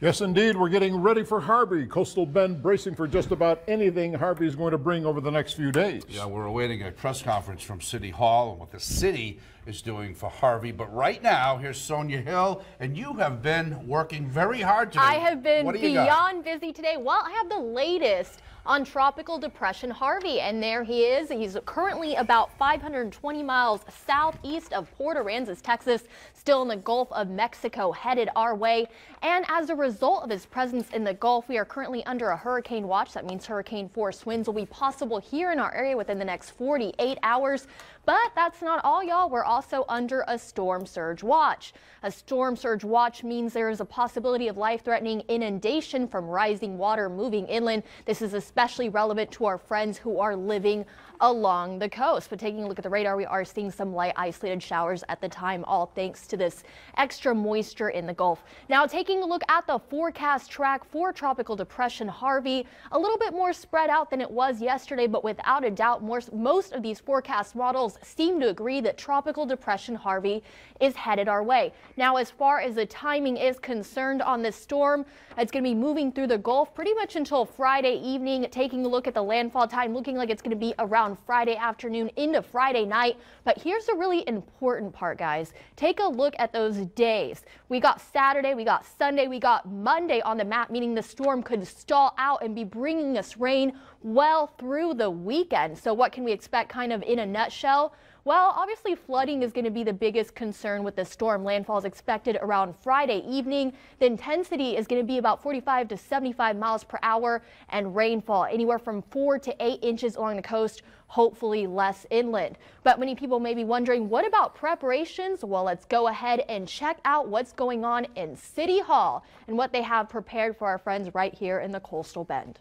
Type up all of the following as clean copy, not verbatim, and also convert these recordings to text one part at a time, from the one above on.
Yes, indeed. We're getting ready for Harvey. Coastal Bend bracing for just about anything Harvey is going to bring over the next few days. Yeah, we're awaiting a press conference from City Hall and what the city is doing for Harvey. But right now, here's Sonia Hill, and you have been working very hard today. I have been beyond busy today. Well, I have the latest on Tropical Depression Harvey, and there he is. He's currently about 520 miles southeast of Port Aransas, Texas, still in the Gulf of Mexico, headed our way. And as a result of his presence in the Gulf, we are currently under a hurricane watch. That means hurricane force winds will be possible here in our area within the next 48 hours. But that's not all, y'all. We're also under a storm surge watch. A storm surge watch means there is a possibility of life-threatening inundation from rising water moving inland. This is especially relevant to our friends who are living along the coast. But taking a look at the radar, we are seeing some light isolated showers at the time, all thanks to this extra moisture in the Gulf. Now, taking a look at the forecast track for Tropical Depression Harvey, a little bit more spread out than it was yesterday, but without a doubt, most of these forecast models seem to agree that Tropical Depression Harvey is headed our way. Now, as far as the timing is concerned on this storm, it's going to be moving through the Gulf pretty much until Friday evening. Taking a look at the landfall time, looking like it's going to be around Friday afternoon into Friday night. But here's the really important part, guys. Take a look at those days. We got Saturday, we got Sunday, we got Monday on the map, meaning the storm could stall out and be bringing us rain well through the weekend. So what can we expect kind of in a nutshell? Well, obviously flooding is going to be the biggest concern with the storm. Landfall is expected around Friday evening. The intensity is going to be about 45 to 75 miles per hour, and rainfall anywhere from 4 to 8 inches along the coast, hopefully less inland. But many people may be wondering, what about preparations? Well, let's go ahead and check out what's going on in City Hall and what they have prepared for our friends right here in the Coastal Bend.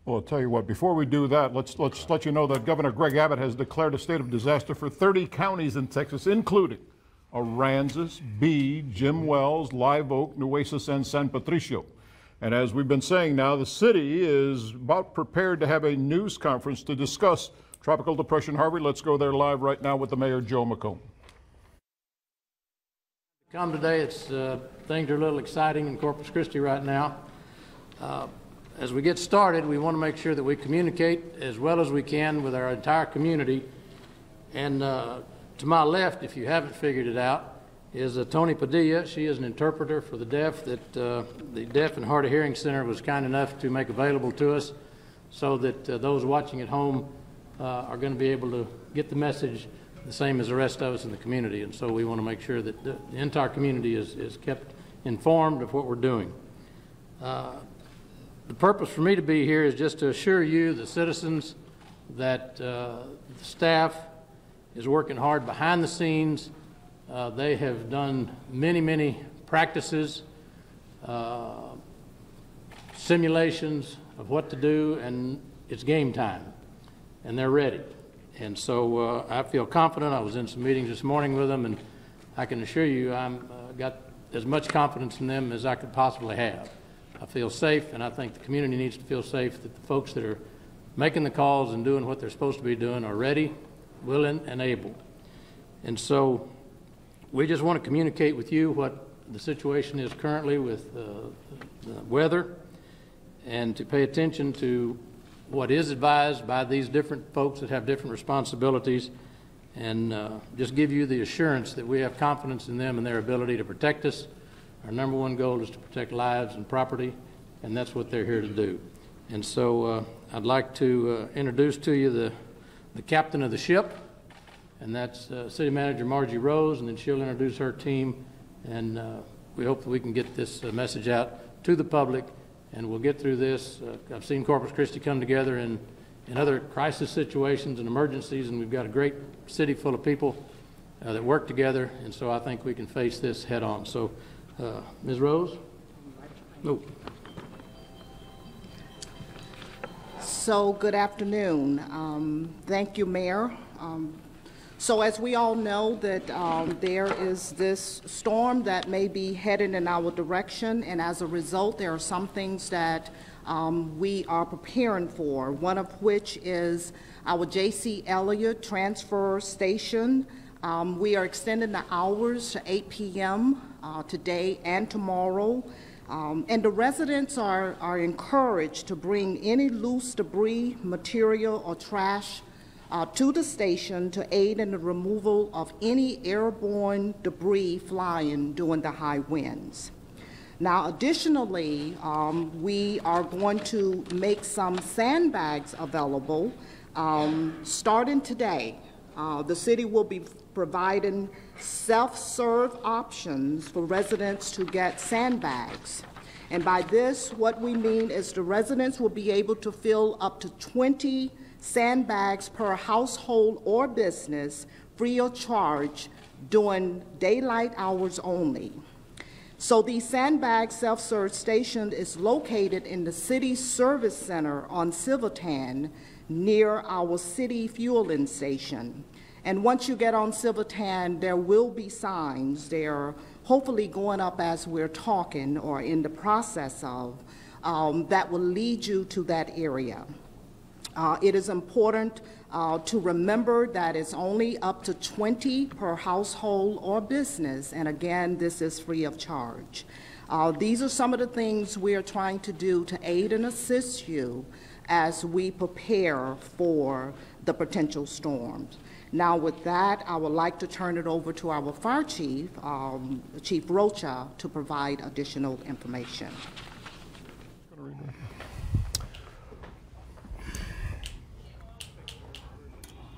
Well, I'll tell you what, before we do that, let's let you know that Governor Greg Abbott has declared a state of disaster for 30 counties in Texas, including Aransas, Bee, Jim Wells, Live Oak, Nueces, and San Patricio. And as we've been saying now, the city is about prepared to have a news conference to discuss Tropical Depression Harvey. Let's go there live right now with the Mayor, Joe McComb. Come today, things are a little exciting in Corpus Christi right now. As we get started, we want to make sure that we communicate as well as we can with our entire community. And to my left, if you haven't figured it out, is Tony Padilla. She is an interpreter for the deaf that the Deaf and Hard of Hearing Center was kind enough to make available to us, so that those watching at home are going to be able to get the message the same as the rest of us in the community. And so we want to make sure that the entire community is kept informed of what we're doing. The purpose for me to be here is just to assure you, the citizens, that the staff is working hard behind the scenes. They have done many practices, simulations of what to do, and it's game time, and they're ready. And so I feel confident. I was in some meetings this morning with them, and I can assure you I've got as much confidence in them as I could possibly have. I feel safe, and I think the community needs to feel safe that the folks that are making the calls and doing what they're supposed to be doing are ready, willing, and able. And so we just want to communicate with you what the situation is currently with the weather, and to pay attention to what is advised by these different folks that have different responsibilities, and just give you the assurance that we have confidence in them and their ability to protect us. Our number one goal is to protect lives and property, and that's what they're here to do. And so I'd like to introduce to you the captain of the ship, and that's City Manager Margie Rose, and then she'll introduce her team, and we hope that we can get this message out to the public, and we'll get through this. I've seen Corpus Christi come together in other crisis situations and emergencies, and we've got a great city full of people that work together, and so I think we can face this head on. So, Ms. Rose? No. So good afternoon. Thank you, Mayor. So as we all know that there is this storm that may be headed in our direction, and as a result there are some things that we are preparing for, one of which is our J.C. Elliott transfer station We are extending the hours to 8 p.m. Today and tomorrow. And the residents are encouraged to bring any loose debris, material, or trash to the station to aid in the removal of any airborne debris flying during the high winds. Now, additionally, we are going to make some sandbags available starting today. The city will be providing self-serve options for residents to get sandbags. And by this, what we mean is the residents will be able to fill up to 20 sandbags per household or business free of charge during daylight hours only. So the sandbag self-serve station is located in the city service center on Silverton near our city fueling station. And once you get on Silverton, there will be signs. They're hopefully going up as we're talking or in the process of, that will lead you to that area. It is important to remember that it's only up to 20 per household or business, and again, this is free of charge. These are some of the things we are trying to do to aid and assist you as we prepare for the potential storms. Now with that, I would like to turn it over to our fire chief, Chief Rocha, to provide additional information.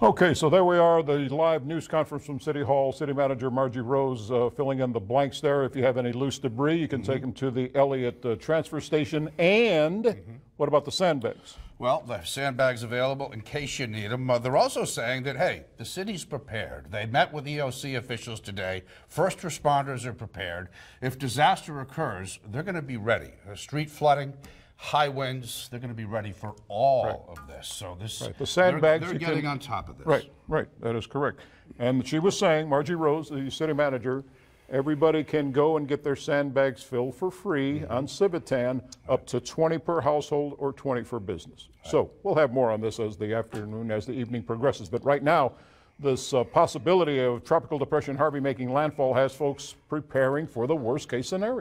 Okay, so there we are, the live news conference from City Hall. City Manager Margie Rose filling in the blanks there. If you have any loose debris, you can take them to the Elliott transfer station. And what about the sandbags? Well, the sandbags available in case you need them. They're also saying that, hey, the city's prepared. They met with EOC officials today. First responders are prepared. If disaster occurs, they're going to be ready. Street flooding, high winds, they're going to be ready for all of this. So this, the sandbags, they're getting on top of this. Right, that is correct. And she was saying, Margie Rose, the city manager, everybody can go and get their sandbags filled for free on Civitan, up to 20 per household or 20 for business. So we'll have more on this as the evening progresses. But right now, this possibility of Tropical Depression Harvey making landfall has folks preparing for the worst case scenario.